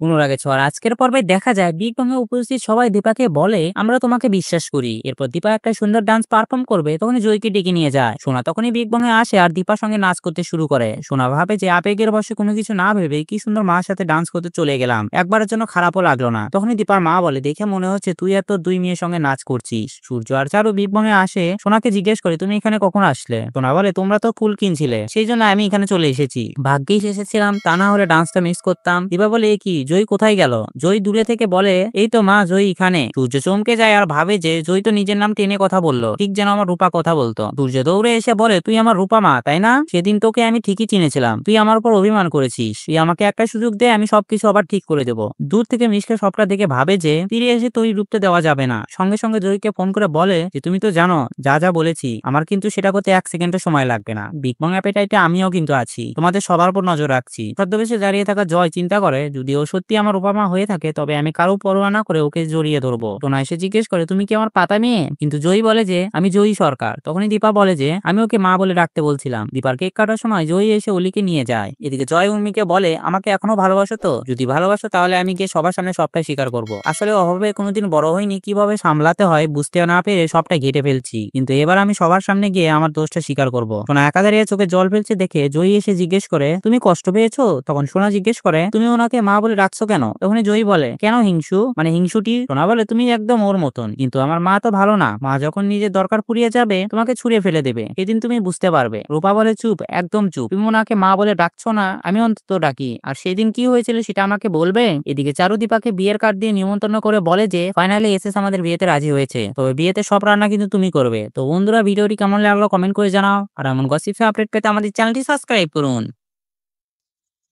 অনুরাগের ছোঁয়ার আজকের পর্বে দেখা যায় বিগ বং এ উপস্থিত সবাই দীপাকে বলে আমরা তোমাকে বিশ্বাস করি। এরপর দীপা একটা সুন্দর ডান্স পারফর্ম করবে, তখনই জয়কে ডেকে নিয়ে যায়। সোনা তখনই বিগ বং এ আসে আর দীপার সঙ্গে নাচ করতে শুরু করে। সোনা ভাবে যে আবেগের বশে কোনো কিছু না ভেবে কি সুন্দর মার সাথে ডান্স করতে চলে গেলাম, একবারের জন্য খারাপও লাগলো না। তখনই দীপার মা বলে দেখে মনে হচ্ছে তুই আর তোর দুই মেয়ের সঙ্গে নাচ করছিস। সূর্য আর চারু বিগ বং এ আসে, সোনাকে জিজ্ঞেস করে তুমি এখানে কখন আসলে। সোনা বলে তোমরা তো ফুল কিনছিলে, সেই জন্য আমি এখানে চলে এসেছি। ভাগ্যিস এসেছিলাম, তা না হলে ডান্সটা মিস করতাম। দীপা বলে এ কি, জয় কোথায় গেল? জয় দূরে থেকে বলে এই তো মা, জয় এখানে। সূর্য চমকে যায় আর ভাবে যে জয় তো নিজের নাম টেনে কথা বললো, ঠিক যেন আমার রূপা কথা বলতো। সূর্য দৌড়ে এসে বলে তুই আমার রূপা মা তাই না? সেদিন তোকে আমি ঠিকই চিনেছিলাম, তুই আমার উপর অভিমান করেছিস। তুই আমাকে একটা সুযোগ দে, আমি সবকিছু আবার ঠিক করে দেবো। দূর থেকে মিশকে সবটা দেখে ভাবে যে ফিরে এসে তুই রূপতে দেওয়া যাবে না। সঙ্গে সঙ্গে জয়কে ফোন করে বলে যে তুমি তো জানো যা যা বলেছি, আমার কিন্তু সেটা করতে 1 সেকেন্ডও সময় লাগবে না। বিগ বং অ্যাপেটাইটে আমিও কিন্তু আছি, তোমাদের সবার উপর নজর রাখছি। ছদ্মবেশে দাঁড়িয়ে থাকা জয় চিন্তা করে যদি ও সত্যি আমার ওবামা হয়ে থাকে তবে আমি কারো পরোয়া না করে ওকে জড়িয়ে ধরবো। টোনা এসে জিজ্ঞেস করে তুমি কি আমার পাতা মেয়ে? কিন্তু জয়ী বলে যে আমি জয়ী সরকার। তখনই দীপা বলে যে আমি ওকে মা বলে ডাকতে বলছিলাম। দীপার কেক কাটার সময় জয়ী এসে অলিকে নিয়ে যায়। এদিকে জয় উর্মিকে বলে আমাকে এখনো ভালোবাসো তো? যদি ভালোবাসো তাহলে আমি গিয়ে সবার সামনে সবটাই স্বীকার করবো। আসলে অভাবে কোনোদিন বড় হয়নি, কিভাবে সামলাতে হয় বুঝতে না পেরে সবটা ঘেটে ফেলছি, কিন্তু এবার আমি সবার সামনে গিয়ে আমার দোষটা স্বীকার করবো। সোনা একা দাঁড়িয়ে চোখে জল ফেলছে দেখে জয়ী এসে জিজ্ঞেস করে তুমি কষ্ট পেয়েছো? তখন সোনা জিজ্ঞেস করে তুমি ওনাকে মা বলে ডাকছো কেন? তখন জয়ী বলে কেন হিংসু, মানে হিংসুটি? সোনা বলে তুমি একদম ওর মতন, কিন্তু আমার মা তো ভালো না। মা যখন নিজের দরকার ফুরিয়ে যাবে তোমাকে ছুড়ে ফেলে দেবে, সেদিন তুমি বুঝতে পারবে। রূপা বলে চুপ, একদম চুপ। তুমি ওনাকে মা বলে ডাকছো না, আমি অন্তত ডাকি। আর সেদিন কি হয়েছিল সেটা আমাকে বলবে? এদিকে চারুদীপাকে বিয়ের কার্ড দিয়ে নিমন্ত্রণ করে বলে যে ফাইনালি এসএস আমাদের বিয়েতে রাজি হয়েছে, তবে বিয়েতে সব রান্না কিন্তু তুমি করবে। তো বন্ধুরা ভিডিওটি কেমন লাগলো কমেন্ট করে জানাও, আর এমন গসিপে আপডেট পেতে আমাদের চ্যানেলটি সাবস্ক্রাইব করুন।